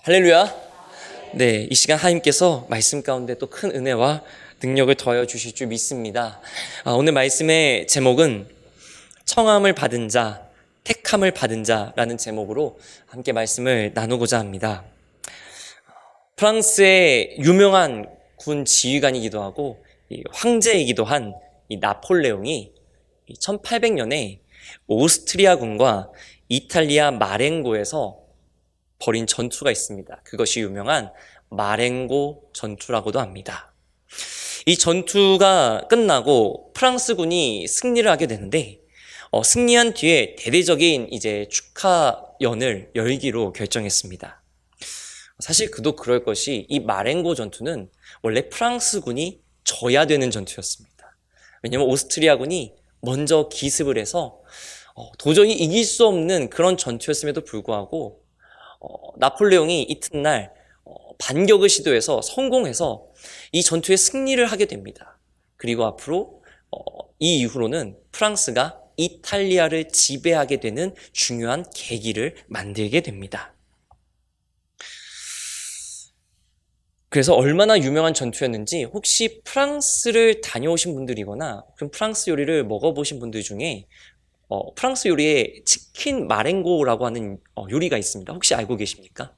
할렐루야. 네, 이 시간 하나님께서 말씀 가운데 또 큰 은혜와 능력을 더하여 주실 줄 믿습니다. 오늘 말씀의 제목은 청함을 받은 자, 택함을 받은 자라는 제목으로 함께 말씀을 나누고자 합니다. 프랑스의 유명한 군 지휘관이기도 하고 황제이기도 한 이 나폴레옹이 1800년에 오스트리아군과 이탈리아 마렌고에서 벌인 전투가 있습니다. 그것이 유명한 마렌고 전투라고도 합니다. 이 전투가 끝나고 프랑스군이 승리를 하게 되는데 승리한 뒤에 대대적인 이제 축하연을 열기로 결정했습니다. 사실 그도 그럴 것이 이 마렌고 전투는 원래 프랑스군이 져야 되는 전투였습니다. 왜냐하면 오스트리아군이 먼저 기습을 해서 도저히 이길 수 없는 그런 전투였음에도 불구하고 나폴레옹이 이튿날 반격을 시도해서 성공해서 이 전투에 승리를 하게 됩니다. 그리고 앞으로 이 이후로는 프랑스가 이탈리아를 지배하게 되는 중요한 계기를 만들게 됩니다. 그래서 얼마나 유명한 전투였는지 혹시 프랑스를 다녀오신 분들이거나 프랑스 요리를 먹어보신 분들 중에 프랑스 요리에 치킨 마렌고라고 하는 요리가 있습니다. 혹시 알고 계십니까?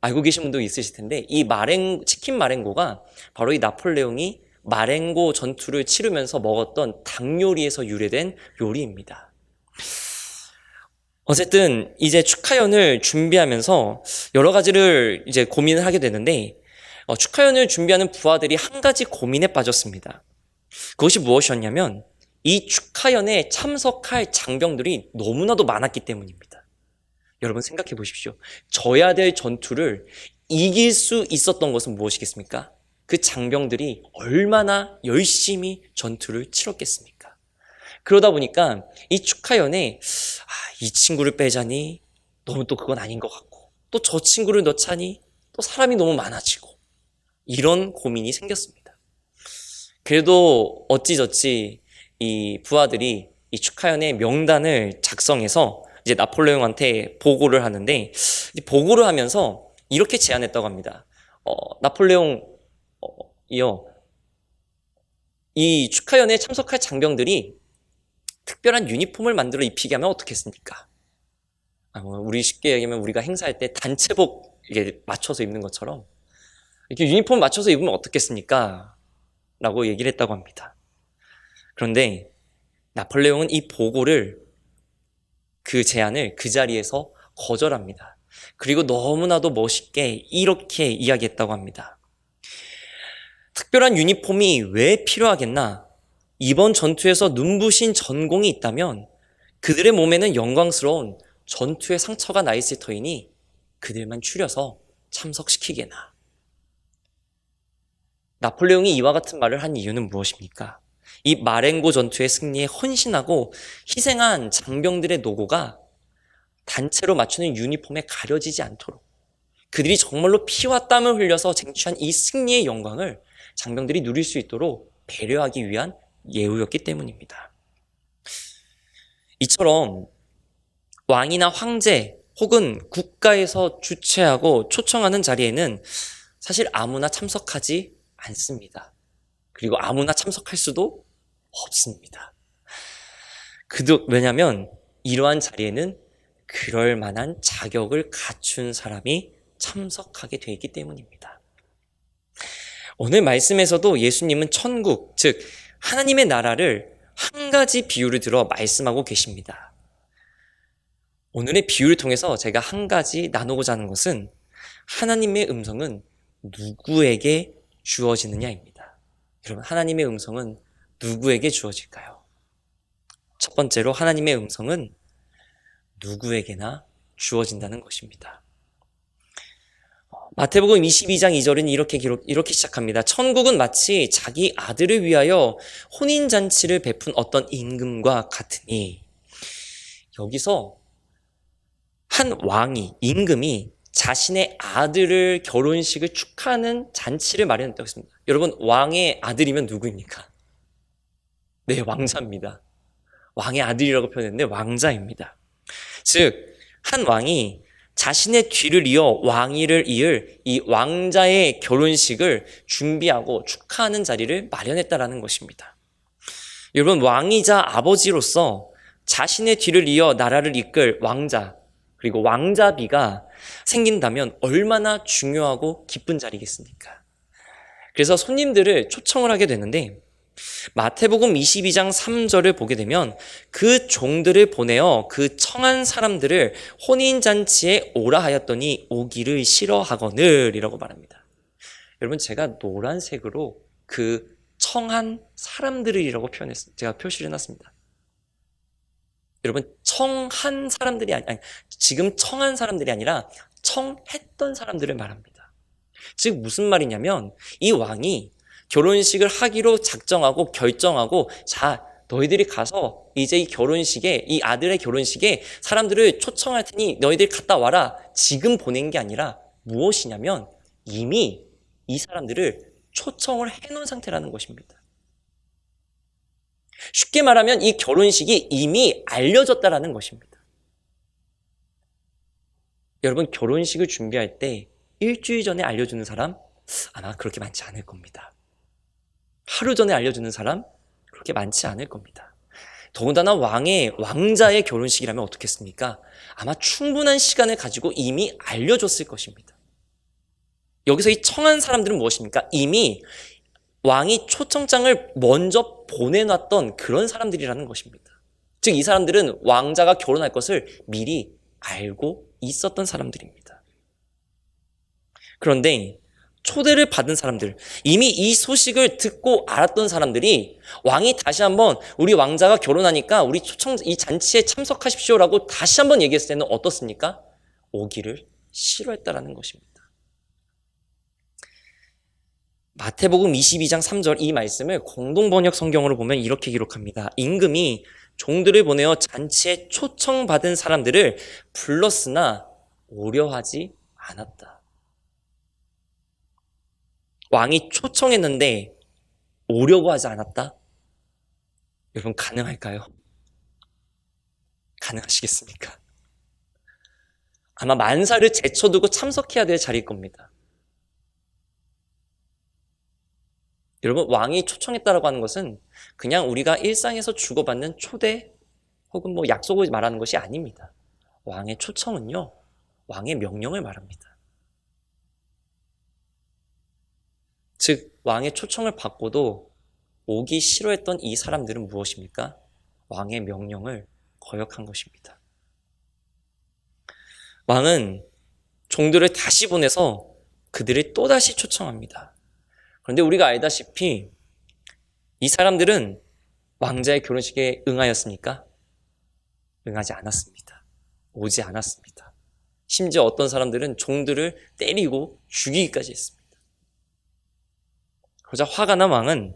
알고 계신 분도 있으실 텐데 이 치킨 마렌고가 바로 이 나폴레옹이 마렌고 전투를 치르면서 먹었던 닭 요리에서 유래된 요리입니다. 어쨌든 이제 축하연을 준비하면서 여러 가지를 이제 고민을 하게 되는데 축하연을 준비하는 부하들이 한 가지 고민에 빠졌습니다. 그것이 무엇이었냐면 이 축하연에 참석할 장병들이 너무나도 많았기 때문입니다. 여러분 생각해 보십시오. 져야 될 전투를 이길 수 있었던 것은 무엇이겠습니까? 그 장병들이 얼마나 열심히 전투를 치렀겠습니까? 그러다 보니까 이 축하연에 이 친구를 빼자니 너무 또 그건 아닌 것 같고 또 저 친구를 넣자니 또 사람이 너무 많아지고 이런 고민이 생겼습니다. 그래도 어찌저찌 이 부하들이 이 축하연의 명단을 작성해서 이제 나폴레옹한테 보고를 하는데 보고를 하면서 이렇게 제안했다고 합니다. 나폴레옹이요, 이 축하연에 참석할 장병들이 특별한 유니폼을 만들어 입히게 하면 어떻겠습니까? 우리 쉽게 얘기하면 우리가 행사할 때 단체복 이게 맞춰서 입는 것처럼 이렇게 유니폼 맞춰서 입으면 어떻겠습니까? 라고 얘기를 했다고 합니다. 그런데 나폴레옹은 이 보고를 그 제안을 그 자리에서 거절합니다. 그리고 너무나도 멋있게 이렇게 이야기했다고 합니다. 특별한 유니폼이 왜 필요하겠나? 이번 전투에서 눈부신 전공이 있다면 그들의 몸에는 영광스러운 전투의 상처가 나 있을 터이니 그들만 추려서 참석시키게나. 나폴레옹이 이와 같은 말을 한 이유는 무엇입니까? 이 마렌고 전투의 승리에 헌신하고 희생한 장병들의 노고가 단체로 맞추는 유니폼에 가려지지 않도록 그들이 정말로 피와 땀을 흘려서 쟁취한 이 승리의 영광을 장병들이 누릴 수 있도록 배려하기 위한 예우였기 때문입니다. 이처럼 왕이나 황제 혹은 국가에서 주최하고 초청하는 자리에는 사실 아무나 참석하지 않습니다. 그리고 아무나 참석할 수도 없습니다. 왜냐하면 이러한 자리에는 그럴 만한 자격을 갖춘 사람이 참석하게 되어 있기 때문입니다. 오늘 말씀에서도 예수님은 천국, 즉 하나님의 나라를 한 가지 비유를 들어 말씀하고 계십니다. 오늘의 비유를 통해서 제가 한 가지 나누고자 하는 것은 하나님의 음성은 누구에게 주어지느냐입니다. 여러분, 하나님의 음성은 누구에게 주어질까요? 첫 번째로 하나님의 음성은 누구에게나 주어진다는 것입니다. 마태복음 22장 2절은 이렇게 시작합니다. 천국은 마치 자기 아들을 위하여 혼인잔치를 베푼 어떤 임금과 같으니. 여기서 한 임금이 자신의 아들을 결혼식을 축하하는 잔치를 마련했다고 했습니다. 여러분, 왕의 아들이면 누구입니까? 네, 왕자입니다. 왕의 아들이라고 표현했는데 왕자입니다. 즉, 한 왕이 자신의 뒤를 이어 왕위를 이을 이 왕자의 결혼식을 준비하고 축하하는 자리를 마련했다라는 것입니다. 여러분, 왕이자 아버지로서 자신의 뒤를 이어 나라를 이끌 왕자, 그리고 왕자비가 생긴다면 얼마나 중요하고 기쁜 자리겠습니까? 그래서 손님들을 초청을 하게 되는데, 마태복음 22장 3절을 보게 되면 그 종들을 보내어 그 청한 사람들을 혼인잔치에 오라 하였더니 오기를 싫어하거늘 이라고 말합니다. 여러분, 제가 노란색으로 그 청한 사람들이라고 제가 표시를 해놨습니다. 여러분, 청한 사람들이 아니, 지금 청한 사람들이 아니라 청했던 사람들을 말합니다. 즉 무슨 말이냐면 이 왕이 결혼식을 하기로 작정하고 결정하고, 자, 너희들이 가서 이제 이 아들의 결혼식에 사람들을 초청할 테니 너희들 갔다 와라, 지금 보낸 게 아니라 무엇이냐면 이미 이 사람들을 초청을 해놓은 상태라는 것입니다. 쉽게 말하면 이 결혼식이 이미 알려졌다라는 것입니다. 여러분, 결혼식을 준비할 때 일주일 전에 알려주는 사람 아마 그렇게 많지 않을 겁니다. 하루 전에 알려주는 사람 그렇게 많지 않을 겁니다. 더군다나 왕자의 결혼식이라면 어떻겠습니까? 아마 충분한 시간을 가지고 이미 알려줬을 것입니다. 여기서 이 청한 사람들은 무엇입니까? 이미 왕이 초청장을 먼저 보내놨던 그런 사람들이라는 것입니다. 즉 이 사람들은 왕자가 결혼할 것을 미리 알고 있었던 사람들입니다. 그런데 초대를 받은 사람들, 이미 이 소식을 듣고 알았던 사람들이 왕이 다시 한번 우리 왕자가 결혼하니까 우리 이 잔치에 참석하십시오라고 다시 한번 얘기했을 때는 어떻습니까? 오기를 싫어했다라는 것입니다. 마태복음 22장 3절 이 말씀을 공동번역 성경으로 보면 이렇게 기록합니다. 임금이 종들을 보내어 잔치에 초청받은 사람들을 불렀으나 오려하지 않았다. 왕이 초청했는데 오려고 하지 않았다? 여러분, 가능할까요? 가능하시겠습니까? 아마 만사를 제쳐두고 참석해야 될 자리일 겁니다. 여러분, 왕이 초청했다라고 하는 것은 그냥 우리가 일상에서 주고받는 초대 혹은 약속을 말하는 것이 아닙니다. 왕의 초청은요, 왕의 명령을 말합니다. 즉 왕의 초청을 받고도 오기 싫어했던 이 사람들은 무엇입니까? 왕의 명령을 거역한 것입니다. 왕은 종들을 다시 보내서 그들을 또다시 초청합니다. 그런데 우리가 알다시피 이 사람들은 왕자의 결혼식에 응하였습니까? 응하지 않았습니다. 오지 않았습니다. 심지어 어떤 사람들은 종들을 때리고 죽이기까지 했습니다. 그러자 화가 난 왕은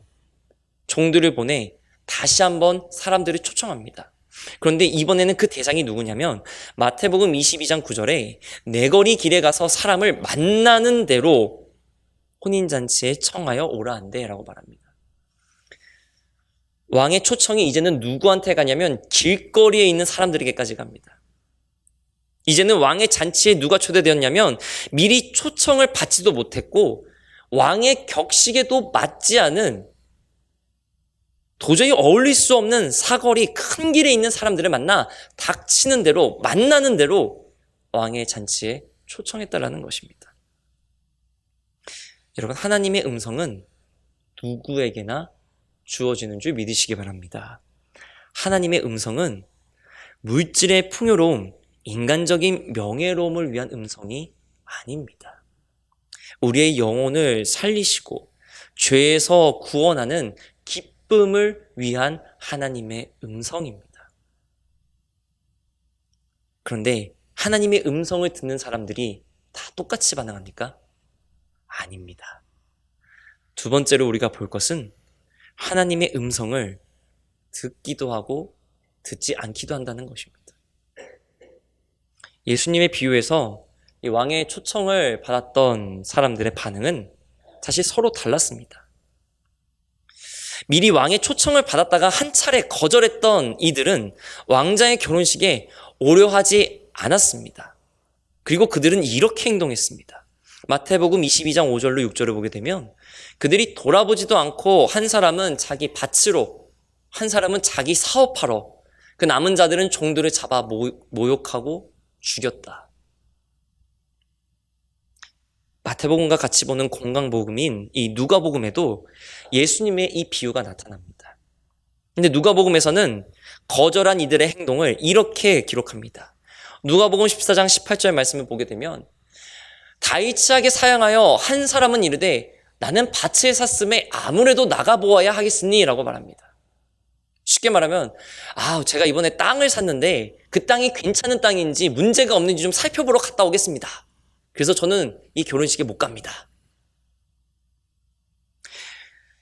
종들을 보내 다시 한번 사람들을 초청합니다. 그런데 이번에는 그 대상이 누구냐면 마태복음 22장 9절에 내거리 길에 가서 사람을 만나는 대로 혼인잔치에 청하여 오라 한대 라고 말합니다. 왕의 초청이 이제는 누구한테 가냐면 길거리에 있는 사람들에게까지 갑니다. 이제는 왕의 잔치에 누가 초대되었냐면 미리 초청을 받지도 못했고 왕의 격식에도 맞지 않은, 도저히 어울릴 수 없는 사거리 큰 길에 있는 사람들을 만나 닥치는 대로, 만나는 대로 왕의 잔치에 초청했다라는 것입니다. 여러분, 하나님의 음성은 누구에게나 주어지는 줄 믿으시기 바랍니다. 하나님의 음성은 물질의 풍요로움, 인간적인 명예로움을 위한 음성이 아닙니다. 우리의 영혼을 살리시고 죄에서 구원하는 기쁨을 위한 하나님의 음성입니다. 그런데 하나님의 음성을 듣는 사람들이 다 똑같이 반응합니까? 아닙니다. 두 번째로 우리가 볼 것은 하나님의 음성을 듣기도 하고 듣지 않기도 한다는 것입니다. 예수님의 비유에서 이 왕의 초청을 받았던 사람들의 반응은 사실 서로 달랐습니다. 미리 왕의 초청을 받았다가 한 차례 거절했던 이들은 왕자의 결혼식에 오려 하지 않았습니다. 그리고 그들은 이렇게 행동했습니다. 마태복음 22장 5절로 6절을 보게 되면 그들이 돌아보지도 않고 한 사람은 자기 밭으로, 한 사람은 자기 사업하러, 그 남은 자들은 종들을 잡아 모욕하고 죽였다. 마태복음과 같이 보는 공강복음인 이 누가복음에도 예수님의 이 비유가 나타납니다. 근데 누가복음에서는 거절한 이들의 행동을 이렇게 기록합니다. 누가복음 14장 18절 말씀을 보게 되면 다이치하게 사양하여 한 사람은 이르되 나는 밭을 샀음에 아무래도 나가보아야 하겠으니 라고 말합니다. 쉽게 말하면 제가 이번에 땅을 샀는데 그 땅이 괜찮은 땅인지 문제가 없는지 좀 살펴보러 갔다 오겠습니다. 그래서 저는 이 결혼식에 못 갑니다.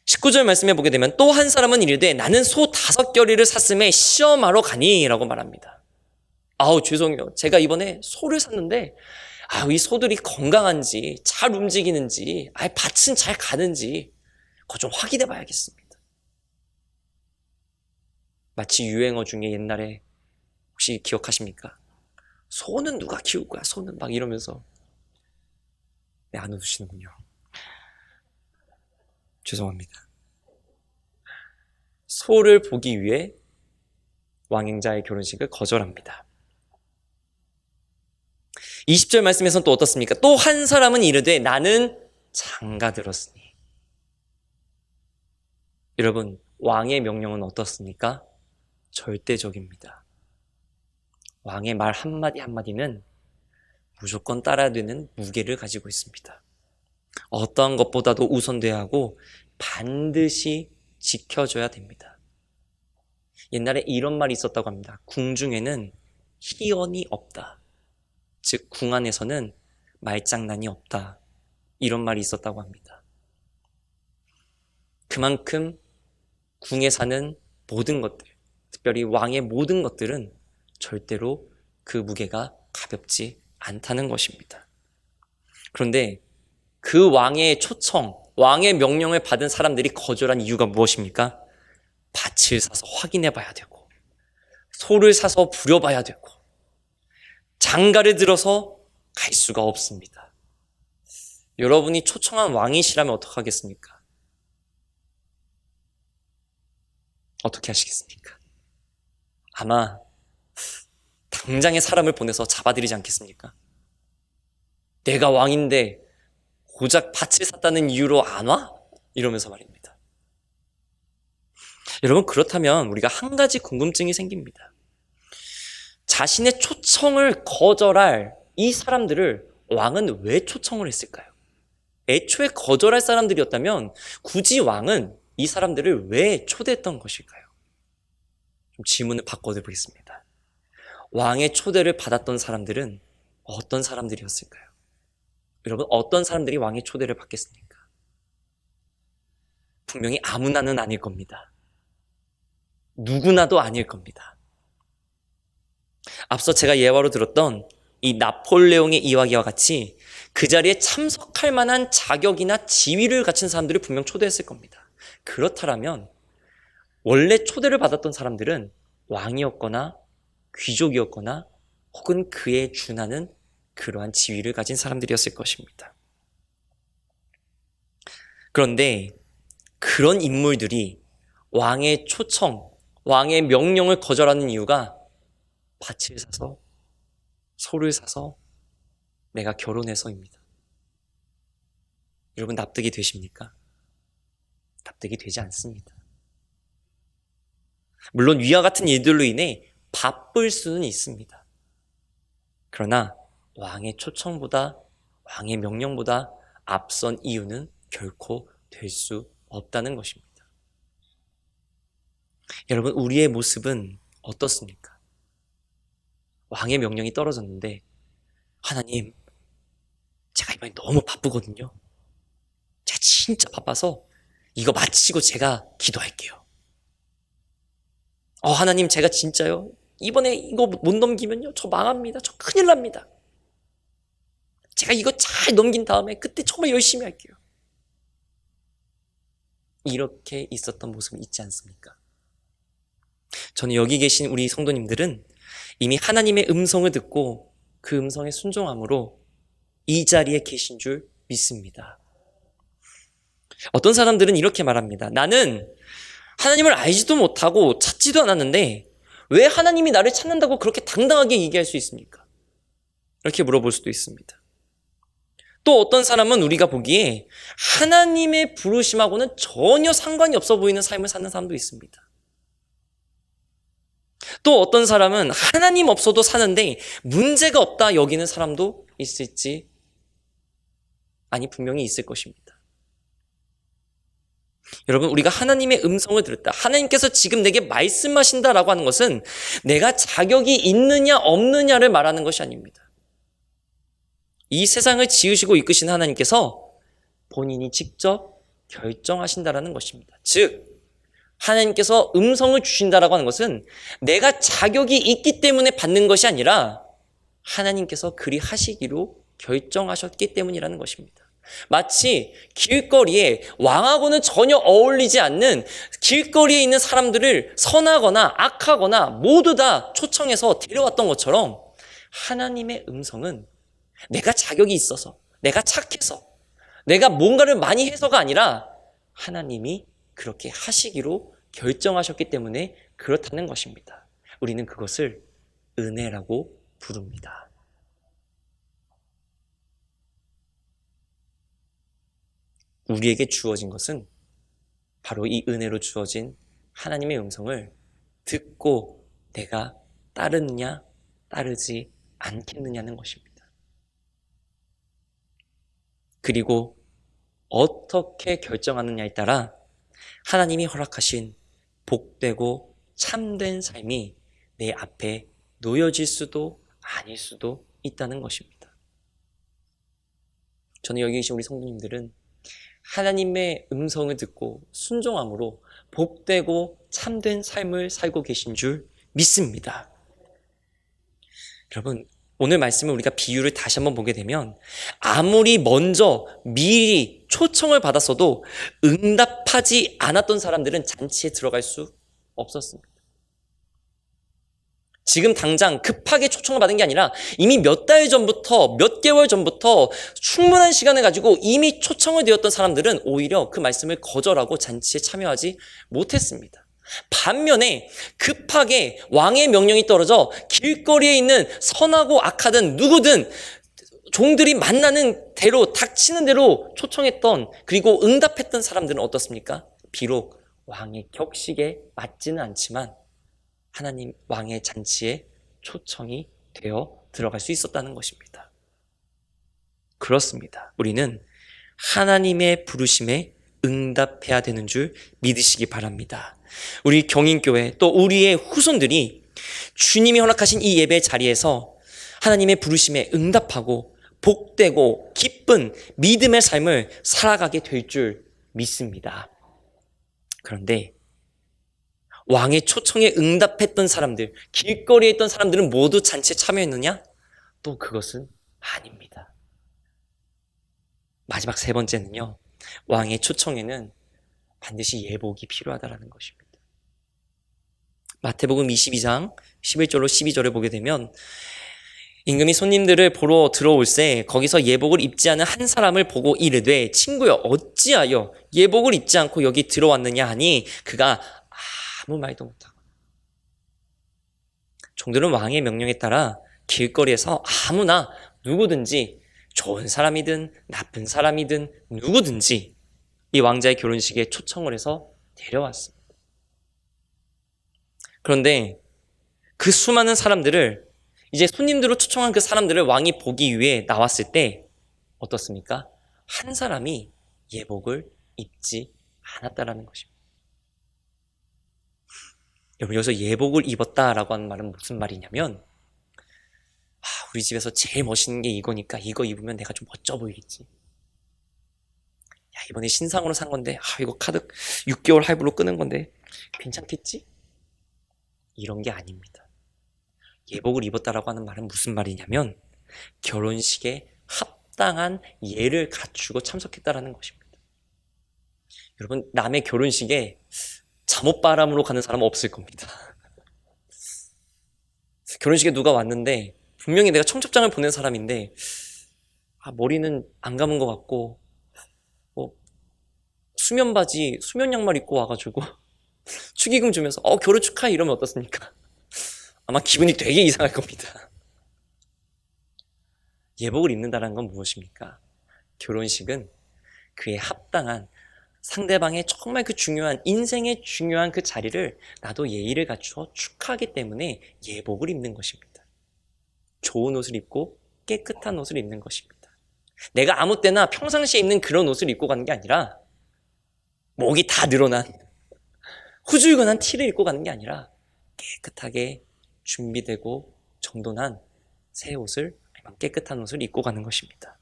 19절 말씀해 보게 되면 또 한 사람은 이르되 나는 소 5겨리를 샀음에 시험하러 가니 라고 말합니다. 죄송해요. 제가 이번에 소를 샀는데 이 소들이 건강한지 잘 움직이는지 밭은 잘 가는지 그거 좀 확인해 봐야겠습니다. 마치 유행어 중에 옛날에 혹시 기억하십니까? 소는 누가 키울 거야? 소는 막 이러면서 안 웃으시는군요. 죄송합니다. 소를 보기 위해 왕행자의 결혼식을 거절합니다. 20절 말씀에서는 또 어떻습니까? 또 한 사람은 이르되 나는 장가 들었으니. 여러분, 왕의 명령은 어떻습니까? 절대적입니다. 왕의 말 한마디 한마디는 무조건 따라야 되는 무게를 가지고 있습니다. 어떠한 것보다도 우선돼야 하고 반드시 지켜줘야 됩니다. 옛날에 이런 말이 있었다고 합니다. 궁중에는 희언이 없다. 즉 궁 안에서는 말장난이 없다. 이런 말이 있었다고 합니다. 그만큼 궁에 사는 모든 것들, 특별히 왕의 모든 것들은 절대로 그 무게가 가볍지 않다는 것입니다. 그런데 그 왕의 초청, 왕의 명령을 받은 사람들이 거절한 이유가 무엇입니까? 밭을 사서 확인해 봐야 되고, 소를 사서 부려봐야 되고, 장가를 들어서 갈 수가 없습니다. 여러분이 초청한 왕이시라면 어떡하겠습니까? 어떻게 하시겠습니까? 아마 당장에 사람을 보내서 잡아들이지 않겠습니까? 내가 왕인데 고작 밭을 샀다는 이유로 안 와? 이러면서 말입니다. 여러분, 그렇다면 우리가 한 가지 궁금증이 생깁니다. 자신의 초청을 거절할 이 사람들을 왕은 왜 초청을 했을까요? 애초에 거절할 사람들이었다면 굳이 왕은 이 사람들을 왜 초대했던 것일까요? 좀 질문을 바꿔보겠습니다. 왕의 초대를 받았던 사람들은 어떤 사람들이었을까요? 여러분, 어떤 사람들이 왕의 초대를 받겠습니까? 분명히 아무나는 아닐 겁니다. 누구나도 아닐 겁니다. 앞서 제가 예화로 들었던 이 나폴레옹의 이야기와 같이 그 자리에 참석할 만한 자격이나 지위를 갖춘 사람들을 분명 초대했을 겁니다. 그렇다면 원래 초대를 받았던 사람들은 왕이었거나 귀족이었거나 혹은 그에 준하는 그러한 지위를 가진 사람들이었을 것입니다. 그런데 그런 인물들이 왕의 초청, 왕의 명령을 거절하는 이유가 밭을 사서, 소를 사서 내가 결혼해서입니다. 여러분, 납득이 되십니까? 납득이 되지 않습니다. 물론 위와 같은 일들로 인해 바쁠 수는 있습니다. 그러나 왕의 초청보다, 왕의 명령보다 앞선 이유는 결코 될 수 없다는 것입니다. 여러분, 우리의 모습은 어떻습니까? 왕의 명령이 떨어졌는데, 하나님, 제가 이번에 너무 바쁘거든요. 제가 진짜 바빠서 이거 마치고 제가 기도할게요. 하나님, 제가 진짜요? 이번에 이거 못 넘기면요, 저 망합니다. 저 큰일 납니다. 제가 이거 잘 넘긴 다음에 그때 정말 열심히 할게요. 이렇게 있었던 모습은 있지 않습니까? 저는 여기 계신 우리 성도님들은 이미 하나님의 음성을 듣고 그 음성에 순종함으로 이 자리에 계신 줄 믿습니다. 어떤 사람들은 이렇게 말합니다. 나는 하나님을 알지도 못하고 찾지도 않았는데 왜 하나님이 나를 찾는다고 그렇게 당당하게 얘기할 수 있습니까? 이렇게 물어볼 수도 있습니다. 또 어떤 사람은 우리가 보기에 하나님의 부르심하고는 전혀 상관이 없어 보이는 삶을 사는 사람도 있습니다. 또 어떤 사람은 하나님 없어도 사는데 문제가 없다 여기는 사람도 있을지, 아니 분명히 있을 것입니다. 여러분, 우리가 하나님의 음성을 들었다, 하나님께서 지금 내게 말씀하신다라고 하는 것은 내가 자격이 있느냐 없느냐를 말하는 것이 아닙니다. 이 세상을 지으시고 이끄신 하나님께서 본인이 직접 결정하신다라는 것입니다. 즉 하나님께서 음성을 주신다라고 하는 것은 내가 자격이 있기 때문에 받는 것이 아니라 하나님께서 그리 하시기로 결정하셨기 때문이라는 것입니다. 마치 길거리에 왕하고는 전혀 어울리지 않는 길거리에 있는 사람들을 선하거나 악하거나 모두 다 초청해서 데려왔던 것처럼 하나님의 음성은 내가 자격이 있어서, 내가 착해서, 내가 뭔가를 많이 해서가 아니라 하나님이 그렇게 하시기로 결정하셨기 때문에 그렇다는 것입니다. 우리는 그것을 은혜라고 부릅니다. 우리에게 주어진 것은 바로 이 은혜로 주어진 하나님의 음성을 듣고 내가 따르느냐 따르지 않겠느냐는 것입니다. 그리고 어떻게 결정하느냐에 따라 하나님이 허락하신 복되고 참된 삶이 내 앞에 놓여질 수도 아닐 수도 있다는 것입니다. 저는 여기 계신 우리 성도님들은 하나님의 음성을 듣고 순종함으로 복되고 참된 삶을 살고 계신 줄 믿습니다. 여러분, 오늘 말씀을 우리가 비유를 다시 한번 보게 되면 아무리 먼저 미리 초청을 받았어도 응답하지 않았던 사람들은 잔치에 들어갈 수 없었습니다. 지금 당장 급하게 초청을 받은 게 아니라 이미 몇 달 전부터, 몇 개월 전부터 충분한 시간을 가지고 이미 초청을 되었던 사람들은 오히려 그 말씀을 거절하고 잔치에 참여하지 못했습니다. 반면에 급하게 왕의 명령이 떨어져 길거리에 있는 선하고 악하든 누구든 종들이 만나는 대로, 닥치는 대로 초청했던, 그리고 응답했던 사람들은 어떻습니까? 비록 왕의 격식에 맞지는 않지만 하나님 왕의 잔치에 초청이 되어 들어갈 수 있었다는 것입니다. 그렇습니다. 우리는 하나님의 부르심에 응답해야 되는 줄 믿으시기 바랍니다. 우리 경인교회 또 우리의 후손들이 주님이 허락하신 이 예배 자리에서 하나님의 부르심에 응답하고 복되고 기쁜 믿음의 삶을 살아가게 될 줄 믿습니다. 그런데 왕의 초청에 응답했던 사람들, 길거리에 있던 사람들은 모두 잔치에 참여했느냐? 또 그것은 아닙니다. 마지막 세 번째는요, 왕의 초청에는 반드시 예복이 필요하다는 것입니다. 마태복음 22장 11절로 12절을 보게 되면 임금이 손님들을 보러 들어올새 거기서 예복을 입지 않은 한 사람을 보고 이르되 친구여 어찌하여 예복을 입지 않고 여기 들어왔느냐 하니 그가 아무 말도 못하고, 종들은 왕의 명령에 따라 길거리에서 아무나 누구든지 좋은 사람이든 나쁜 사람이든 누구든지 이 왕자의 결혼식에 초청을 해서 데려왔습니다. 그런데 그 수많은 사람들을, 이제 손님들로 초청한 그 사람들을 왕이 보기 위해 나왔을 때 어떻습니까? 한 사람이 예복을 입지 않았다라는 것입니다. 여러분, 여기서 예복을 입었다라고 하는 말은 무슨 말이냐면, 우리 집에서 제일 멋있는 게 이거니까 이거 입으면 내가 좀 멋져 보이겠지. 야, 이번에 신상으로 산 건데 이거 카드 6개월 할부로 끄는 건데 괜찮겠지? 이런 게 아닙니다. 예복을 입었다라고 하는 말은 무슨 말이냐면 결혼식에 합당한 예를 갖추고 참석했다라는 것입니다. 여러분, 남의 결혼식에 잠옷바람으로 가는 사람은 없을 겁니다. 결혼식에 누가 왔는데 분명히 내가 청첩장을 보낸 사람인데 머리는 안 감은 것 같고 뭐 수면 바지, 수면 양말 입고 와가지고 축의금 주면서 결혼 축하해 이러면 어떻습니까? 아마 기분이 되게 이상할 겁니다. 예복을 입는다는 건 무엇입니까? 결혼식은 그에 합당한 상대방의 정말 그 중요한 인생의 중요한 그 자리를 나도 예의를 갖추어 축하하기 때문에 예복을 입는 것입니다. 좋은 옷을 입고 깨끗한 옷을 입는 것입니다. 내가 아무 때나 평상시에 입는 그런 옷을 입고 가는 게 아니라 목이 다 늘어난 후줄근한 티를 입고 가는 게 아니라 깨끗하게 준비되고 정돈한 새 옷을, 깨끗한 옷을 입고 가는 것입니다.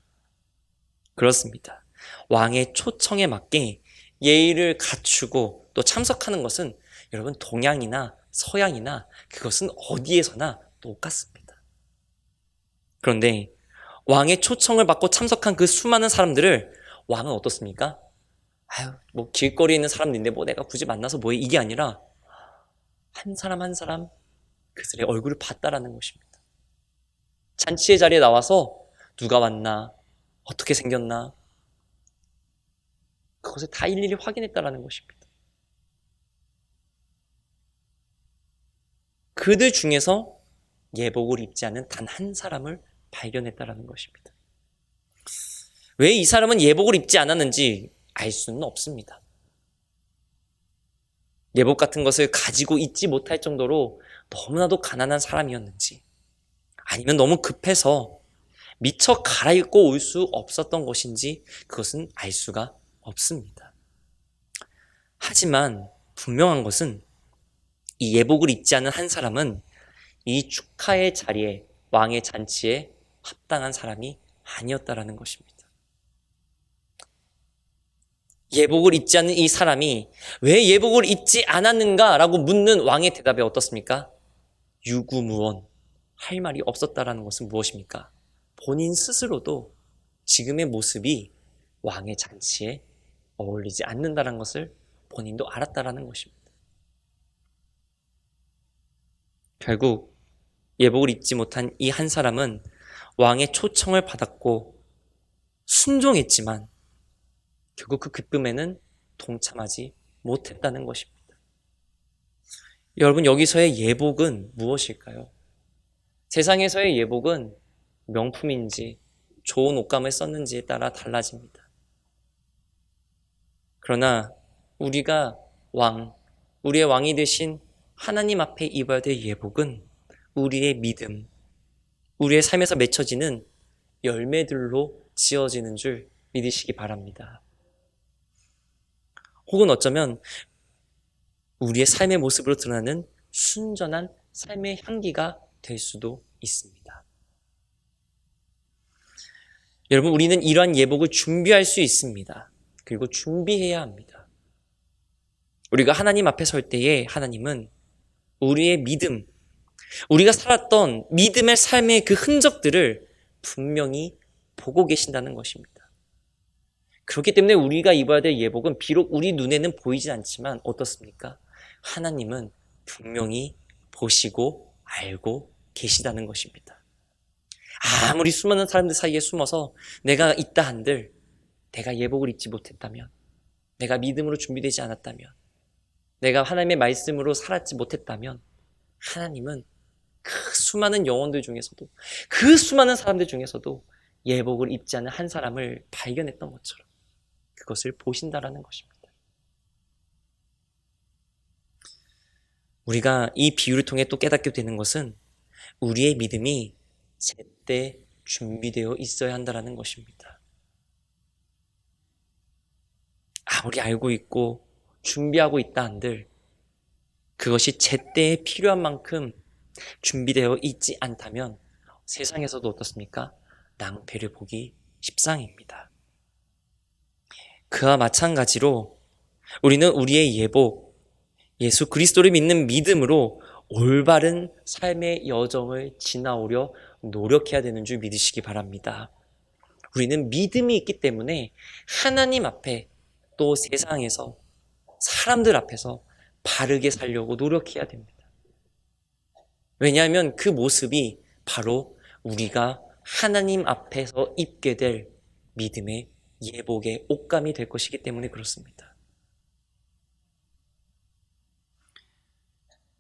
그렇습니다. 왕의 초청에 맞게 예의를 갖추고 또 참석하는 것은 여러분 동양이나 서양이나 그것은 어디에서나 똑같습니다. 그런데 왕의 초청을 받고 참석한 그 수많은 사람들을 왕은 어떻습니까? 뭐 길거리에 있는 사람들인데 뭐 내가 굳이 만나서 뭐해, 이게 아니라 한 사람 한 사람 그들의 얼굴을 봤다라는 것입니다. 잔치의 자리에 나와서 누가 왔나, 어떻게 생겼나, 그것을 다 일일이 확인했다라는 것입니다. 그들 중에서 예복을 입지 않은 단 한 사람을 발견했다라는 것입니다. 왜 이 사람은 예복을 입지 않았는지 알 수는 없습니다. 예복 같은 것을 가지고 있지 못할 정도로 너무나도 가난한 사람이었는지, 아니면 너무 급해서 미처 갈아입고 올 수 없었던 것인지 그것은 알 수가 없습니다. 하지만 분명한 것은 이 예복을 입지 않은 한 사람은 이 축하의 자리에, 왕의 잔치에 합당한 사람이 아니었다라는 것입니다. 예복을 입지 않는 이 사람이 왜 예복을 입지 않았는가라고 묻는 왕의 대답이 어떻습니까? 유구무원, 할 말이 없었다라는 것은 무엇입니까? 본인 스스로도 지금의 모습이 왕의 잔치에 어울리지 않는다는 것을 본인도 알았다라는 것입니다. 결국 예복을 입지 못한 이 한 사람은 왕의 초청을 받았고 순종했지만 결국 그 기쁨에는 동참하지 못했다는 것입니다. 여러분, 여기서의 예복은 무엇일까요? 세상에서의 예복은 명품인지 좋은 옷감을 썼는지에 따라 달라집니다. 그러나 우리의 왕이 되신 하나님 앞에 입어야 될 예복은 우리의 믿음, 우리의 삶에서 맺혀지는 열매들로 지어지는 줄 믿으시기 바랍니다. 혹은 어쩌면 우리의 삶의 모습으로 드러나는 순전한 삶의 향기가 될 수도 있습니다. 여러분, 우리는 이러한 예복을 준비할 수 있습니다. 그리고 준비해야 합니다. 우리가 하나님 앞에 설 때에 하나님은 우리의 믿음, 우리가 살았던 믿음의 삶의 그 흔적들을 분명히 보고 계신다는 것입니다. 그렇기 때문에 우리가 입어야 될 예복은 비록 우리 눈에는 보이지 않지만 어떻습니까? 하나님은 분명히 보시고 알고 계시다는 것입니다. 아무리 수많은 사람들 사이에 숨어서 내가 있다 한들, 내가 예복을 입지 못했다면, 내가 믿음으로 준비되지 않았다면, 내가 하나님의 말씀으로 살았지 못했다면, 하나님은 그 수많은 영혼들 중에서도, 그 수많은 사람들 중에서도 예복을 입지 않은 한 사람을 발견했던 것처럼 그것을 보신다라는 것입니다. 우리가 이 비유를 통해 또 깨닫게 되는 것은 우리의 믿음이 제때 준비되어 있어야 한다는 것입니다. 아무리 알고 있고 준비하고 있다 한들 그것이 제때에 필요한 만큼 준비되어 있지 않다면 세상에서도 어떻습니까? 낭패를 보기 십상입니다. 그와 마찬가지로 우리는 우리의 예복, 예수 그리스도를 믿는 믿음으로 올바른 삶의 여정을 지나오려 노력해야 되는 줄 믿으시기 바랍니다. 우리는 믿음이 있기 때문에 하나님 앞에 또 세상에서 사람들 앞에서 바르게 살려고 노력해야 됩니다. 왜냐하면 그 모습이 바로 우리가 하나님 앞에서 입게 될 믿음의 예복의 옷감이 될 것이기 때문에 그렇습니다.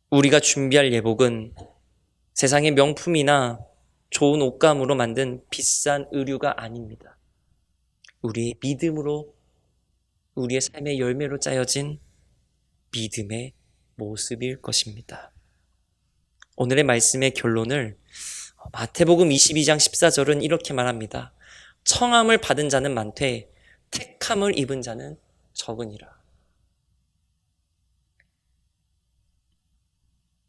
우리가 준비할 예복은 세상의 명품이나 좋은 옷감으로 만든 비싼 의류가 아닙니다. 우리의 믿음으로, 우리의 삶의 열매로 짜여진 믿음의 모습일 것입니다. 오늘의 말씀의 결론을 마태복음 22장 14절은 이렇게 말합니다. 청함을 받은 자는 많되 택함을 입은 자는 적으니라.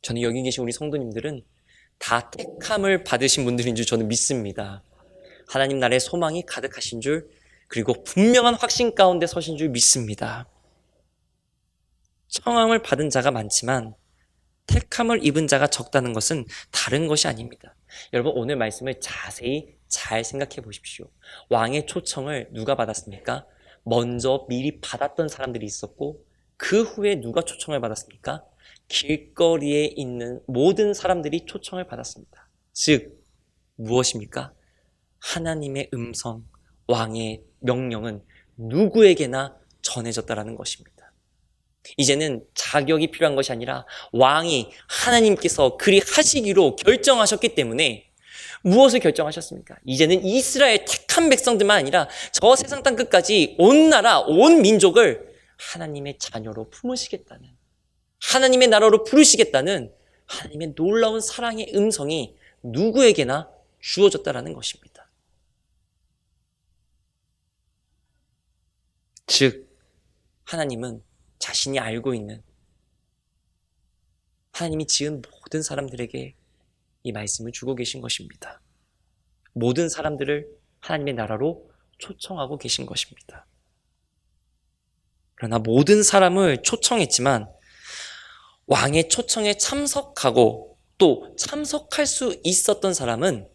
저는 여기 계신 우리 성도님들은 다 택함을 받으신 분들인 줄 저는 믿습니다. 하나님 나라의 소망이 가득하신 줄, 그리고 분명한 확신 가운데 서신 줄 믿습니다. 청함을 받은 자가 많지만 택함을 입은 자가 적다는 것은 다른 것이 아닙니다. 여러분, 오늘 말씀을 자세히 잘 생각해 보십시오. 왕의 초청을 누가 받았습니까? 먼저 미리 받았던 사람들이 있었고, 그 후에 누가 초청을 받았습니까? 길거리에 있는 모든 사람들이 초청을 받았습니다. 즉, 무엇입니까? 하나님의 음성, 왕의 명령은 누구에게나 전해졌다라는 것입니다. 이제는 자격이 필요한 것이 아니라 왕이 하나님께서 그리 하시기로 결정하셨기 때문에 무엇을 결정하셨습니까? 이제는 이스라엘 택한 백성들만 아니라 저 세상 땅 끝까지 온 나라, 온 민족을 하나님의 자녀로 품으시겠다는, 하나님의 나라로 부르시겠다는 하나님의 놀라운 사랑의 음성이 누구에게나 주어졌다라는 것입니다. 즉, 하나님은 자신이 알고 있는, 하나님이 지은 모든 사람들에게 이 말씀을 주고 계신 것입니다. 모든 사람들을 하나님의 나라로 초청하고 계신 것입니다. 그러나 모든 사람을 초청했지만 왕의 초청에 참석하고 또 참석할 수 있었던 사람은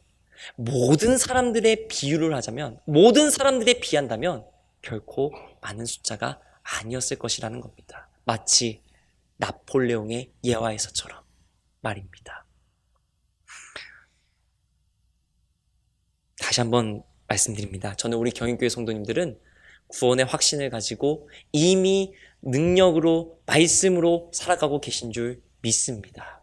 모든 사람들의 비유를 하자면, 모든 사람들에 비한다면 결코 많은 숫자가 아니었을 것이라는 겁니다. 마치 나폴레옹의 예화에서처럼 말입니다. 다시 한번 말씀드립니다. 저는 우리 경인교회 성도님들은 구원의 확신을 가지고 이미 능력으로, 말씀으로 살아가고 계신 줄 믿습니다.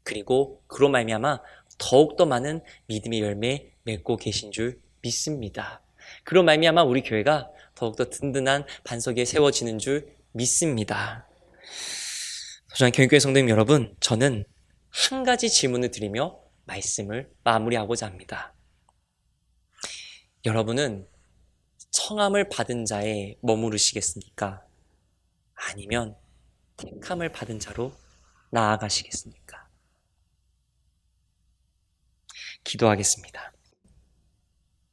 그리고 그로 말미암아 더욱더 많은 믿음의 열매 맺고 계신 줄 믿습니다. 그로 말미암아 우리 교회가 더욱더 든든한 반석에 세워지는 줄 믿습니다. 소중한 경인교회 성도님 여러분, 저는 한 가지 질문을 드리며 말씀을 마무리하고자 합니다. 여러분은 청함을 받은 자에 머무르시겠습니까? 아니면 택함을 받은 자로 나아가시겠습니까? 기도하겠습니다.